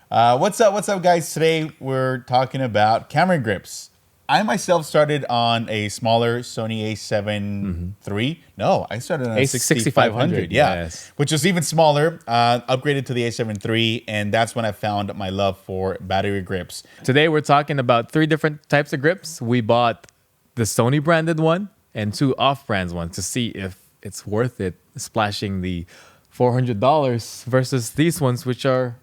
What's up, guys? Today we're talking about camera grips. I myself started on a smaller Sony A7 III. No, I started on a 6500. Yeah, yes. which was even smaller. Upgraded to the A7 III, and that's when I found my love for battery grips. Today we're talking about 3 different types of grips. We bought the Sony branded one and 2 off-brands ones to see if it's worth it splashing the $400 versus these ones, which are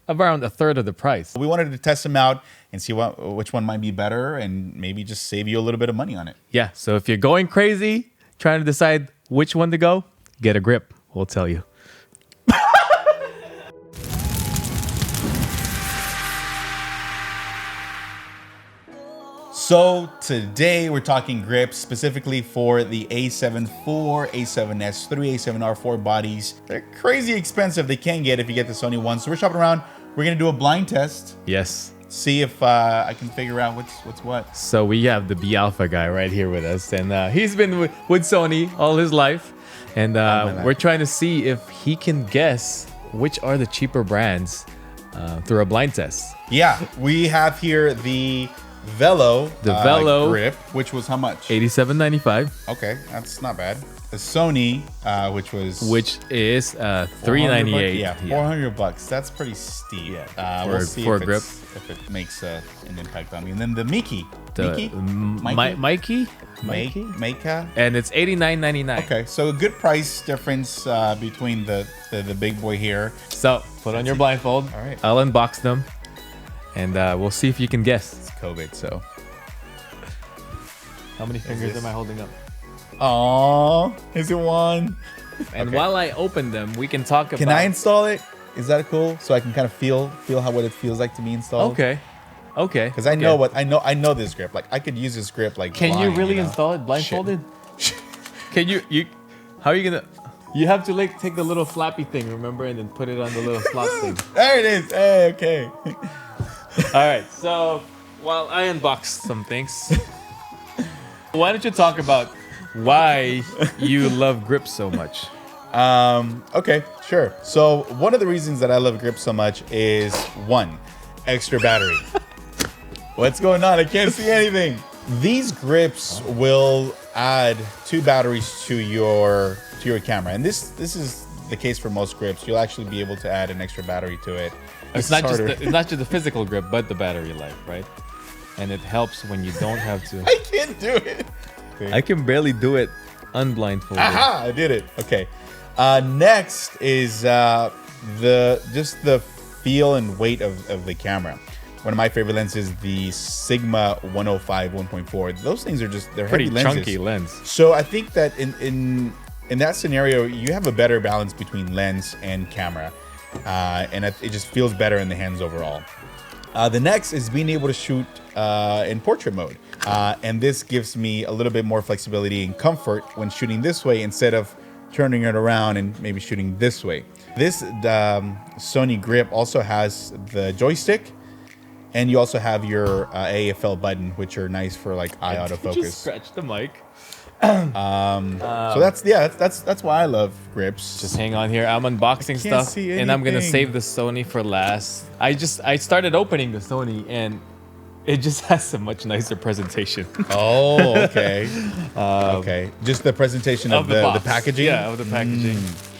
around a third of the price. We wanted to test them out and see which one might be better, and maybe just save you a little bit of money on it. Yeah, so if you're going crazy trying to decide which one to go, get a grip. We'll tell you. So today we're talking grips specifically for the A7IV, A7S III, A7R4 bodies. They're crazy expensive. They can get if you get the Sony one. So we're shopping around. We're gonna do a blind test. Yes. See if I can figure out what's what. So we have the B Alpha guy right here with us, and he's been with Sony all his life, and we're trying to see if he can guess which are the cheaper brands through a blind test. Yeah, we have here the Velo, Velo grip, which was how much? $87.95. Okay, that's not bad. The Sony, which is $398. Yeah, $400. That's pretty steep. Yeah, we'll see for if a grip. If it makes an impact on me. And then the Mikey. Mikey? Meika. And it's $89.99. Okay, so a good price difference between the big boy here. So put on your blindfold. All right. I'll unbox them, and we'll see if you can guess. It's COVID, so. How many fingers am I holding up? Aww, is it one? And while I open them, we can talk about. Can I install it? Is that cool? So I can kind of feel what it feels like to be installed. Okay. Because I know I know this grip. Like I could use this grip like. Can blind, you really install it blindfolded? Can you? How are you gonna? You have to like take the little flappy thing, remember, and then put it on the little slot thing. There it is. Hey, okay. All right. So while I unbox some things, why don't you talk about why you love grips so much? Okay, sure. So one of the reasons that I love grips so much is one, extra battery. What's going on? I can't see anything. These grips will add 2 batteries to your camera, and this is the case for most grips. You'll actually be able to add an extra battery to it. It's not just the physical grip, but the battery life, right? And it helps when you don't have to. I can't do it. I can barely do it unblindfolded. Aha! I did it. Okay. Next is the feel and weight of the camera. One of my favorite lenses is the Sigma 105 1.4. Those things are they're pretty heavy lenses. chunky lens. So I think that in that scenario, you have a better balance between lens and camera, and it just feels better in the hands overall. The next is being able to shoot in portrait mode, and this gives me a little bit more flexibility and comfort when shooting this way instead of turning it around and maybe shooting this way. This Sony grip also has the joystick, and you also have your AFL button, which are nice for like eye autofocus. Just scratch the mic. So that's why I love grips. Just hang on here. I'm unboxing stuff, and I'm gonna save the Sony for last. I started opening the Sony, and it just has a much nicer presentation. Oh, okay. Okay. Just the presentation of the packaging? Yeah, of the packaging.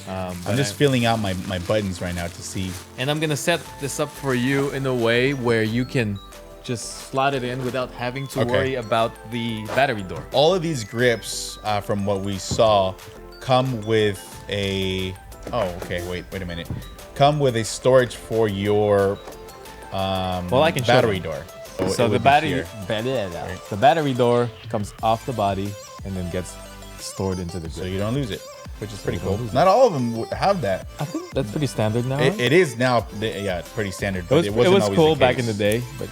I'm just filling out my buttons right now to see. And I'm going to set this up for you in a way where you can just slot it in without having to worry about the battery door. All of these grips, from what we saw, come with a... Oh, okay. Wait a minute. Come with a storage for your I can battery door. So the battery door comes off the body and then gets stored into the grip. So you don't lose it, which is pretty cool. Not all of them have that. I think that's pretty standard now. It is now. Yeah, it's pretty standard. But it wasn't was always cool the back case. in the day, but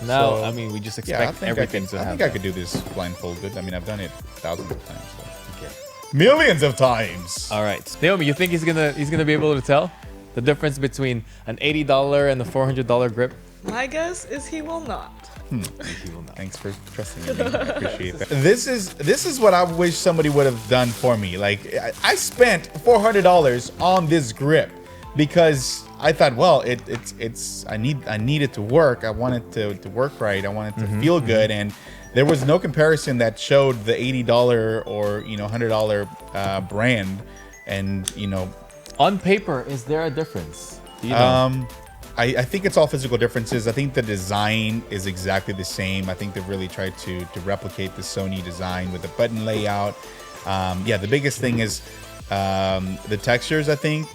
now I mean we just expect everything to happen. I think I could do this blindfolded. I mean, I've done it thousands of times. So. Okay. Millions of times. All right, Naomi, you think he's gonna be able to tell the difference between an $80 and a $400 grip? My guess is he will not. Thanks for trusting me. I appreciate that. This is what I wish somebody would have done for me. Like I spent $400 on this grip because I thought, well, it's I need it to work. I want it to work right. I want it to feel good, and there was no comparison that showed the $80 or $100 brand, and On paper, is there a difference? Do you know? I think it's all physical differences. I think the design is exactly the same. I think they've really tried to replicate the Sony design with the button layout. The biggest thing is the textures. I think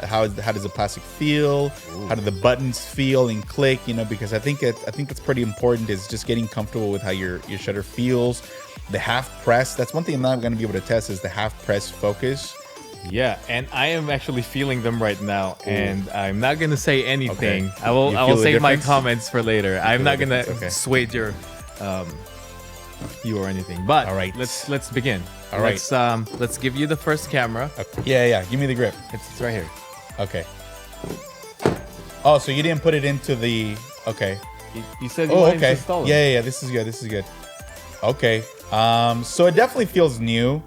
how does the plastic feel? Ooh. How do the buttons feel and click? Because I think it's pretty important is just getting comfortable with how your shutter feels. The half press. That's one thing I'm not going to be able to test is the half press focus. Yeah, and I am actually feeling them right now, and I'm not gonna say anything. Okay. I will save my difference? comments for later. I'm not gonna Okay. sway your you or anything. But all right, let's begin. All right, let's give you the first camera. Okay. Yeah. Give me the grip. It's right here. Okay. Oh, so you didn't put it into the okay. You said you wanted to okay. install it. Yeah. This is good. Okay. So it definitely feels new.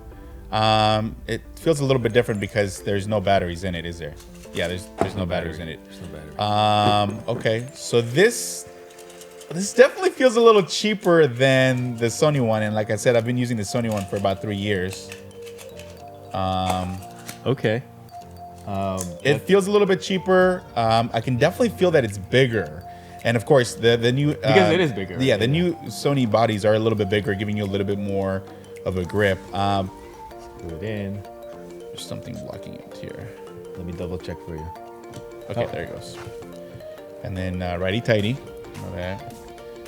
It feels a little bit different because there's no batteries in it, is there? Yeah, there's no batteries in it. There's no battery. Okay. So this definitely feels a little cheaper than the Sony one, and like I said, I've been using the Sony one for about 3 years. Okay. It feels a little bit cheaper. I can definitely feel that it's bigger. And of course, the new because it is bigger. Right? Yeah, the new Sony bodies are a little bit bigger, giving you a little bit more of a grip. Put it in. There's something blocking it here. Let me double check for you. Okay, There it goes. And then righty tighty. Okay.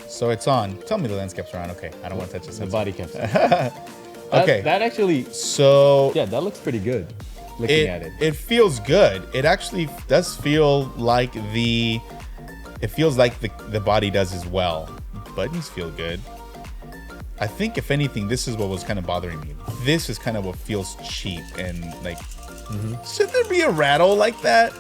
So it's on. Tell me the lens caps are on. Okay, I don't want to touch the The sensor. body caps. Okay. That actually. So Yeah, that looks pretty good. Looking at it. It feels good. It actually does feel like the body does as well. Buttons feel good. I think if anything, this is what was kind of bothering me. This is kind of what feels cheap and like, should there be a rattle like that?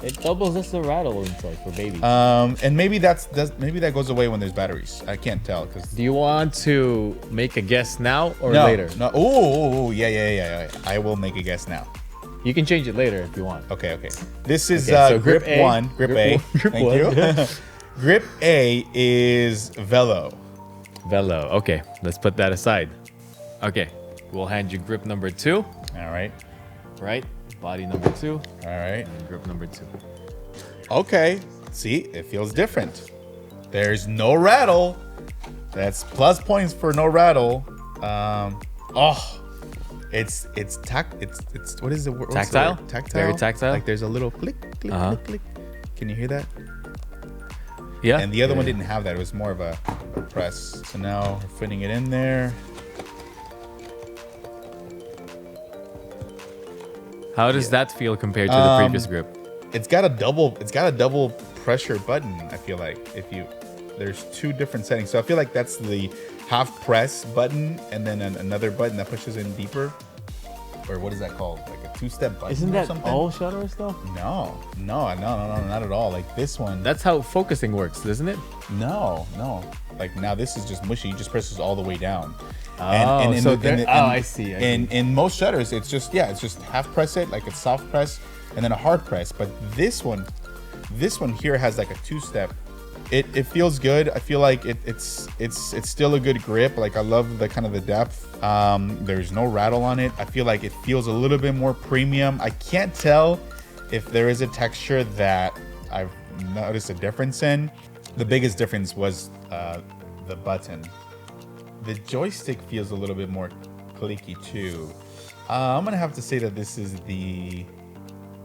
It doubles as a rattle inside for babies. And maybe that goes away when there's batteries. I can't tell because. Do you want to make a guess now or No, later? no. Oh, yeah. I will make a guess now. You can change it later if you want. Okay. This is so grip A. one. Grip A. Grip Thank one. you. Grip A is Velo. Velo. Okay, let's put that aside. Okay, we'll hand you grip number 2. All right. Right? Body number 2. All right. And grip number 2. Okay. See, it feels different. There's no rattle. That's plus points for no rattle. It's what is the word? Tactile? Tactile. Very tactile. Like there's a little click, click. Can you hear that? Yeah. And the other one didn't have that. It was more of a press. So now we're putting it in there. How does that feel compared to the previous grip? It's got a double pressure button. I feel like there's 2 different settings. So I feel like that's the half press button and then another button that pushes in deeper. Or what is that called? Like a 2-step button. Isn't or that something? all shutters though? No, not at all. Like this one. That's how focusing works, isn't it? No. Like now this is just mushy. You just press this all the way down. I see. In most shutters, it's just half press it, like a soft press, and then a hard press. But this one here has like a 2-step. It feels good. I feel like it's still a good grip. Like I love the kind of the depth. There's no rattle on it. I feel like it feels a little bit more premium. I can't tell if there is a texture that I've noticed a difference in. The biggest difference was the button. The joystick feels a little bit more clicky too. I'm gonna have to say that this is the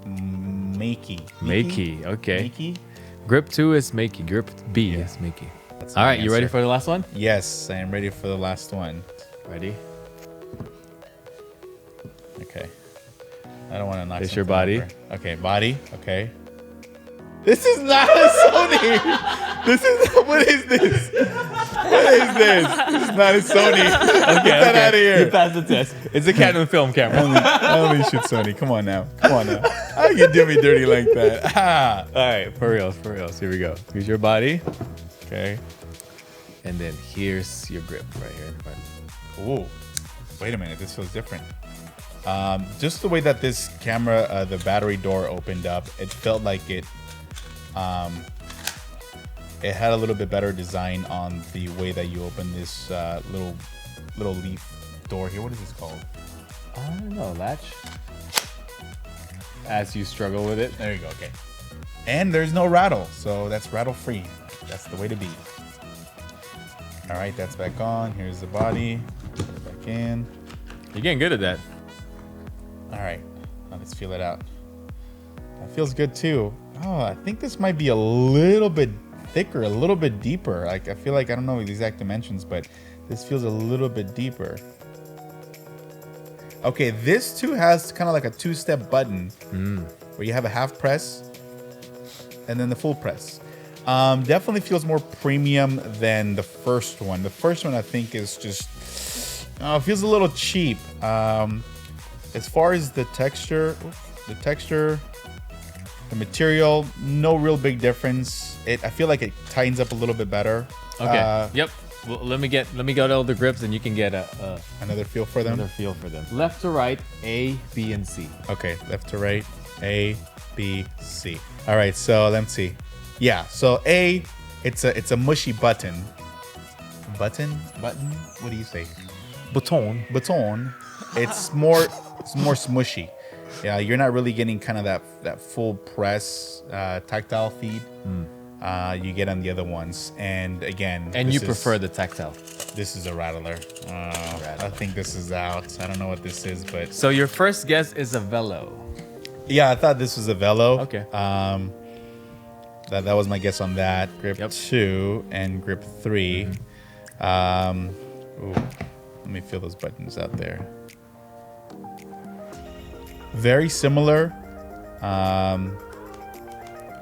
Makey. Okay. Makey? Grip 2 is Makey. Grip B is Makey. All right, you ready for the last one? Yes, I am ready for the last one. Ready? Okay. I don't want to knock It's your something body. over. Okay, body. Okay. This is not a Sony. What is this? What is this? This is not a Sony. Get that out of You here. passed the test. It's a Canon film camera. Only shoot Sony. Come on now. How you do me dirty like that? Ah. All right, for reals. Here we go. Here's your body. Okay. And then here's your grip right here in front. Ooh. Wait a minute. This feels different. Just the way that this camera, the battery door opened up, it felt like it had a little bit better design on the way that you open this little leaf door here. What is this called? I don't know, latch. As you struggle with it. There you go. Okay. And there's no rattle, so that's rattle free. That's the way to be. All right, that's back on. Here's the body. Put it back in. You're getting good at that. All right, now let's feel it out. That feels good too. Oh, I think this might be a little bit thicker, a little bit deeper. Like I feel like I don't know the exact dimensions, but this feels a little bit deeper. Okay, this too has kind of like a two-step button where you have a half press and then the full press. Definitely feels more premium than the first one. The first one I think is just feels a little cheap. As far as the texture, the material, no real big difference. I feel like it tightens up a little bit better. Okay. Yep. Well, let me get all the grips, and you can get Another feel for them. another feel for them. Left to right, A, B, and C. Okay, left to right, A, B, C. All right, so let's see. Yeah, so A, it's a mushy button. Button? What do you say? Baton. Baton. It's more smushy. Yeah, you're not really getting kind of that full press tactile feed. You get on the other ones, and again, And you prefer the tactile. This is a rattler. I think this is out. I don't know what this is, but So your first guess is a Velo. yeah, I thought this was a Velo. Okay. That was my guess on that. Grip 2 and grip 3. Ooh, let me feel those buttons out there. Very similar.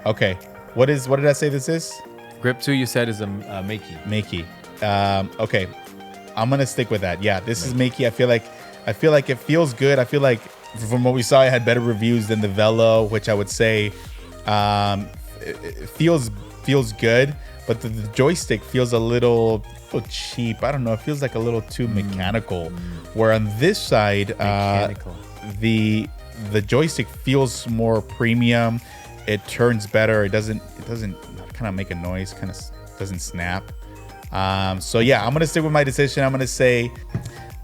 Okay. What did I say this is? Grip 2, you said, is a Makey. Makey. Okay. I'm gonna stick with that. Yeah, this is Makey. I feel like it feels good. I feel like from what we saw, it had better reviews than the Velo, which I would say it feels good, but the joystick feels a little cheap. I don't know. It feels like a little too mechanical. Where on this side, Mechanical. the joystick feels more premium. It turns better. It doesn't kind of make a noise. Kind of doesn't snap. So yeah, I'm gonna stick with my decision. I'm gonna say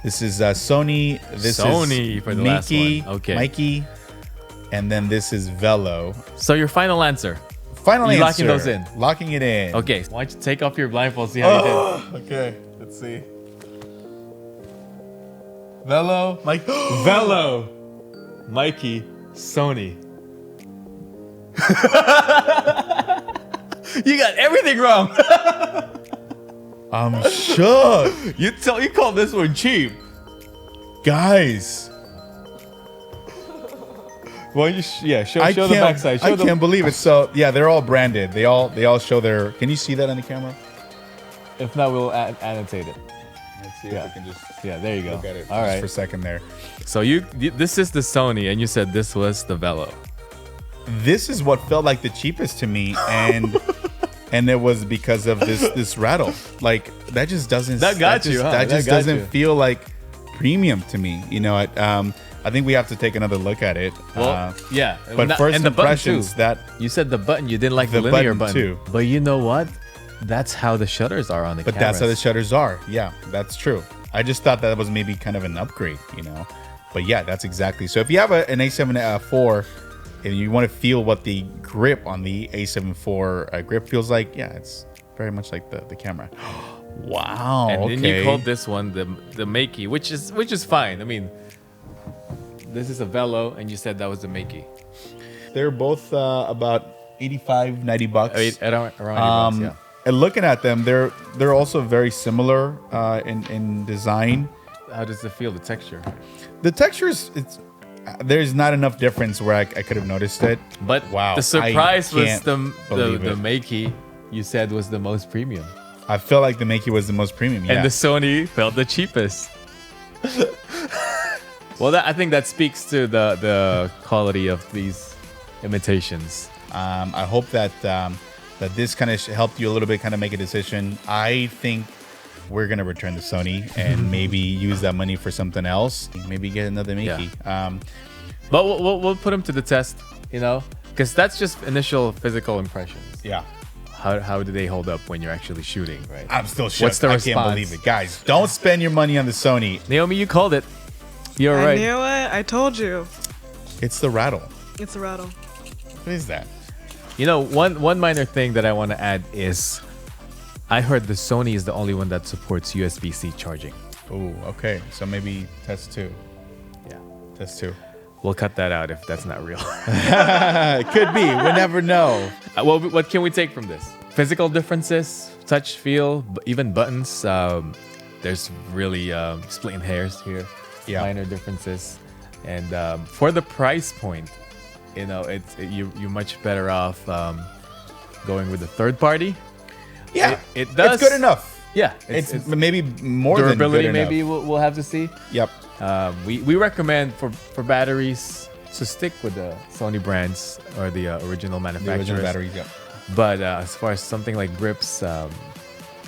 this is Sony. This Sony is for the Mickey, last one. Okay. Mikey, and then this is Velo. So your final answer. Final You answer. locking those in? Locking it in. Okay. Why don't you take off your blindfold, see how you did. Okay. Let's see. Velo. Mike. Velo. Mikey. Sony. You got everything wrong. I'm shook. You called this one cheap. Guys. Why don't you show the backside. I can't believe it. So yeah, they're all branded. They all show their. Can you see that on the camera? If not, we'll annotate it. Let's see Yeah. if we can just Yeah, there you go. look at it All just right. for a second there. So this is the Sony, and you said this was the Velo. This is what felt like the cheapest to me, and it was because of this rattle. Like that just doesn't. That got you, huh? That just That got doesn't you. feel like premium to me. You know, I think we have to take another look at it. Well, yeah. But first and the button impressions, too. that You said the button. You didn't like the The linear button, button. too. But you know what? That's how the shutters are on the but cameras. that's how the shutters are. Yeah, that's true. I just thought that was maybe kind of an upgrade, you know. But yeah, that's exactly. So if you have an A7IV and you want to feel what the grip on the A7IV grip feels like, yeah, it's very much like the camera. Wow. And okay. then you called this one the Makey, which is fine. I mean, this is a Velo, and you said that was the Makey. They're both about 85, 90 bucks. Around $80, yeah. And looking at them, they're also very similar in design. How does it feel? The texture? The textures, there's not enough difference where I could have noticed it. But Wow, the surprise I was can't the believe it. Makey. You said was the most premium, I feel like the Makey was the most premium. Yeah. and the Sony felt the cheapest. Well, I think that speaks to the quality of these imitations. I hope that this kind of helped you a little bit, kind of make a decision. I think we're gonna return to Sony and maybe use that money for something else. Maybe get another Mickey. But we'll put them to the test, you know, because that's just initial physical impressions. Yeah. How do they hold up when you're actually shooting, right? I'm still shook. What's the I response? can't believe it. Guys, don't spend your money on the Sony. Naomi, you called it. You're I right. knew it. I told you. It's the rattle. It's a rattle. What is that? You know, one minor thing that I want to add is I heard the Sony is the only one that supports USB-C charging. Oh, okay. So maybe test 2. Yeah. Test 2. We'll cut that out if that's not real. It could be. We never know. Well, what can we take from this? Physical differences, touch, feel, even buttons. There's really splitting hairs here. Yeah. Minor differences. And for the price point, you know, you're much better off going with the third party. Yeah. It does. It's good enough. Yeah. It's maybe more than durability. good enough. Maybe we'll have to see. Yep. We recommend for batteries to stick with the Sony brands or the original The manufacturers. original batteries, yeah. But as far as something like grips, at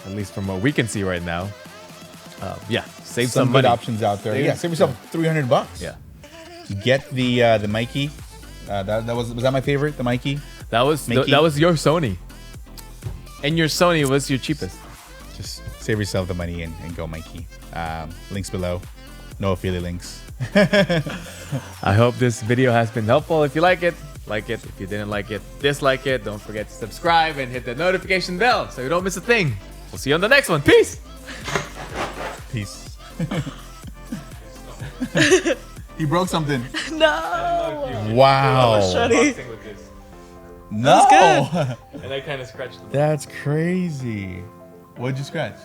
least from what we can see right now, save some good money. options out there. Yeah, save yourself $300. Yeah, Get the Mikey. That was that my favorite? The Mikey. that was Mickey. that was your Sony, and your Sony was your cheapest. Just save yourself the money and go Mikey. Links below. No affiliate links. I hope this video has been helpful. If you like it. If you didn't like it, dislike it. Don't forget to subscribe and hit the notification bell so you don't miss a thing. We'll see you on the next one. Peace. Peace. He broke something. No. Wow. Shuddy. No. That was And I kind of scratched the That's crazy. What'd you scratch?